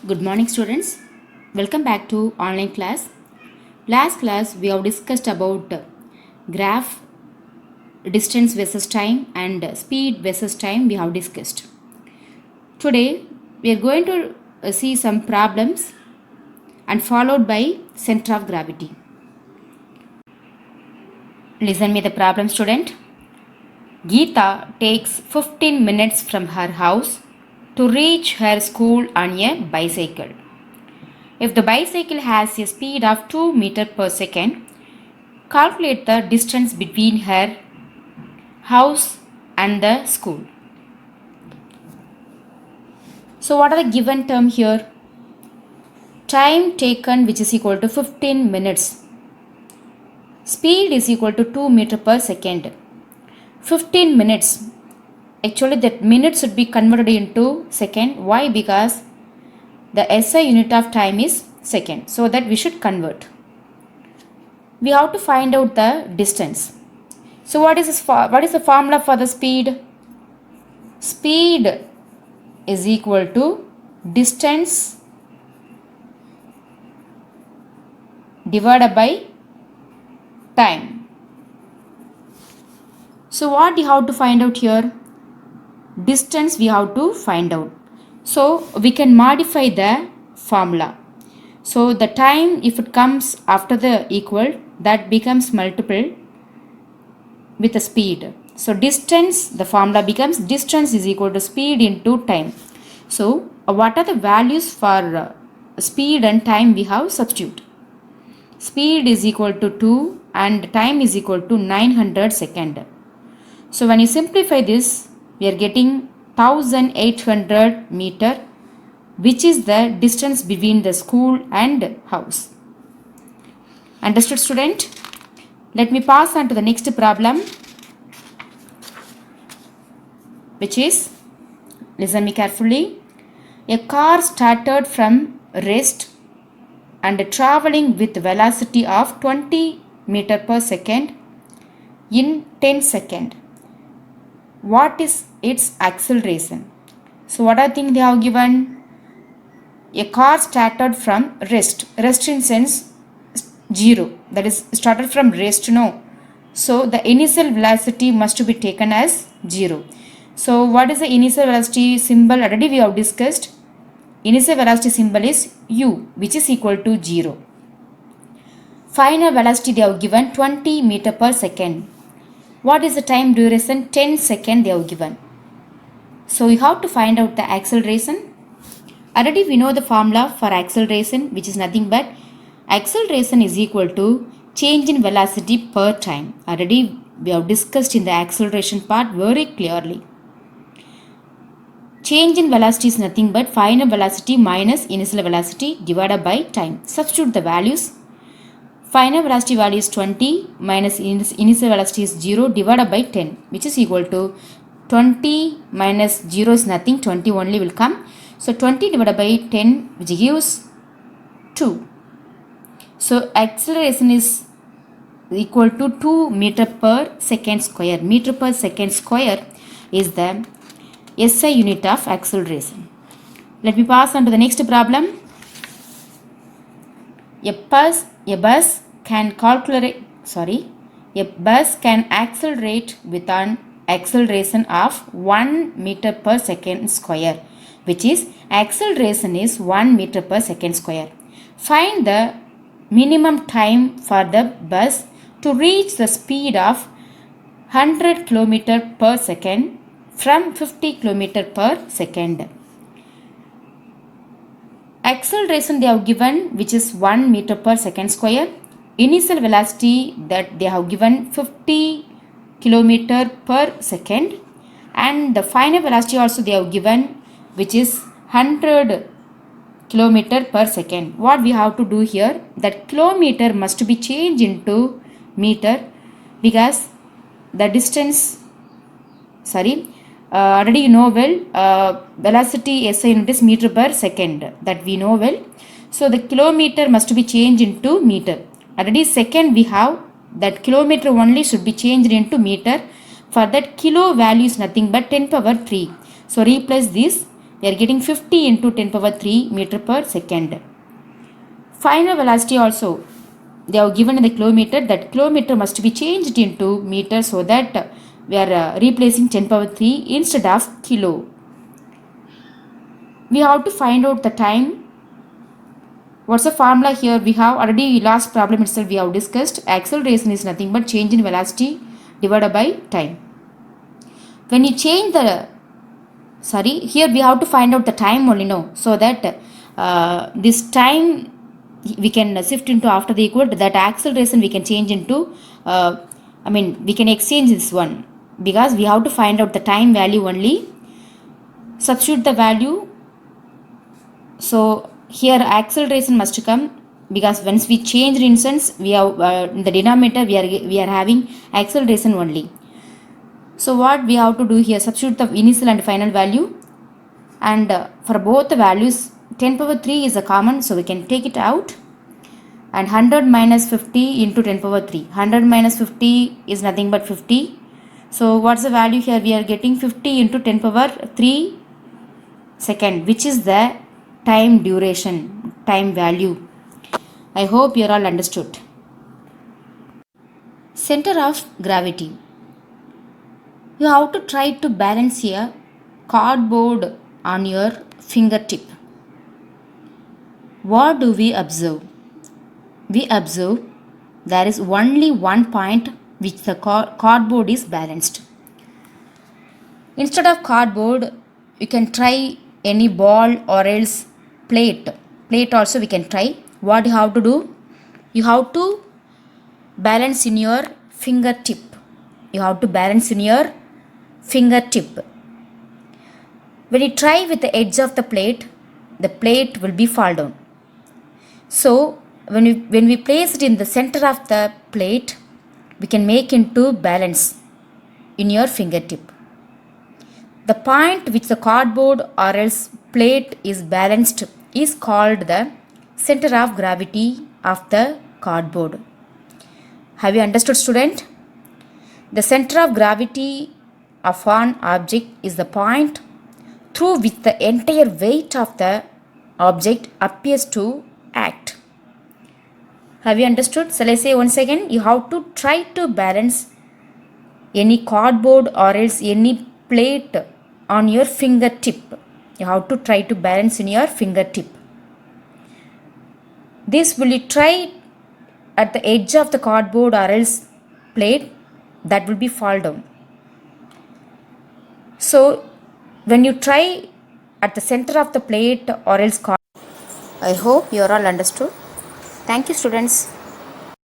Good morning students. Welcome back to online class. Last class we have discussed about graph, distance versus time and speed versus time we have discussed. Today we are going to see some problems and followed by center of gravity. Listen me the problem student. Geeta takes 15 minutes from her house to reach her school on a bicycle. If the bicycle has a speed of 2 meters per second, calculate the distance between her house and the school. So what are the given term here? Time taken, which is equal to 15 minutes. Speed is equal to 2 meters per second. 15 minutes. Actually that minutes should be converted into second. Why? Because the SI unit of time is second. So that we should convert. We have to find out the distance. So what is the formula for the speed? Speed is equal to distance divided by time. So what you have to find out here? Distance we have to find out. So we can modify the formula. So the time, if it comes after the equal, that becomes multiple with the speed. So distance, the formula becomes distance is equal to speed into time. So what are the values for speed and time we have substitute? Speed is equal to 2 and time is equal to 900 second. So when you simplify this, we are getting 1800 meter, which is the distance between the school and house. Understood student? Let me pass on to the next problem, which is, listen me carefully. A car started from rest and traveling with velocity of 20 meter per second in 10 seconds. What is its acceleration? So what I think they have given? A car started from rest. Rest in sense 0. That is started from rest, no. So the initial velocity must be taken as 0. So what is the initial velocity symbol? Already we have discussed. Initial velocity symbol is u, which is equal to 0. Final velocity they have given 20 meter per second. What is the time duration? 10 seconds they have given. So you have to find out the acceleration. Already we know the formula for acceleration, which is nothing but acceleration is equal to change in velocity per time. Already we have discussed in the acceleration part very clearly. Change in velocity is nothing but final velocity minus initial velocity divided by time. Substitute the values. Final velocity value is 20 minus initial velocity is 0 divided by 10, which is equal to 20 minus 0 is nothing, 20 only will come. So 20 divided by 10, which gives 2. So acceleration is equal to 2 meter per second square. Meter per second square is the SI unit of acceleration. Let me pass on to the next problem. A bus can accelerate with an acceleration of 1 meter per second square, which is acceleration is 1 meter per second square. Find the minimum time for the bus to reach the speed of 100 km per second from 50 km per second. Acceleration they have given, which is 1 meter per second square. Initial velocity that they have given 50 km per second, and the final velocity also they have given, which is 100 kilometer per second. What we have to do here, that kilometer must be changed into meter, because the distance, already you know well, velocity SI unit is meter per second, that we know well. So the kilometer must be changed into meter. Already second we have, that kilometer only should be changed into meter. For that, kilo value is nothing but 10 power 3. So replace this, we are getting 50 into 10 power 3 meter per second. Final velocity also they have given in the kilometer, that kilometer must be changed into meter, so that we are replacing 10 power 3 instead of kilo. We have to find out the time. What's the formula here? We have already last problem itself we have discussed. Acceleration is nothing but change in velocity divided by time. When you change the, here we have to find out the time only, no, so that this time we can shift into after the equal, that acceleration we can change into, we can exchange this one, because we have to find out the time value only. Substitute the value. So here acceleration must come, because once we change the instance, we have in the denominator we are having acceleration only. So what we have to do here, substitute the initial and final value, and for both the values 10 power 3 is a common, so we can take it out, and 100 minus 50 into 10 power 3. 100 minus 50 is nothing but 50. So what's the value here? We are getting 50 into 10 power 3 second, which is the time duration, time value. I hope you are all understood. Center of gravity. You have to try to balance a cardboard on your fingertip. What do we observe? We observe there is only one point which the cardboard is balanced. Instead of cardboard, you can try any ball or else plate. Plate also we can try. What you have to do? You have to balance in your fingertip. You have to balance in your fingertip. When you try with the edge of the plate will be fall down. So when we place it in the center of the plate, we can make into balance in your fingertip. The point which the cardboard or else plate is balanced is called the center of gravity of the cardboard. Have you understood, student? The center of gravity of an object is the point through which the entire weight of the object appears to act. Have you understood? Shall I say once again? You have to try to balance any cardboard or else any plate on your fingertip. You have to try to balance in your fingertip. This will you try at the edge of the cardboard or else plate, that will be fall down. So when you try at the center of the plate or else cardboard, I hope you are all understood. Thank you, students.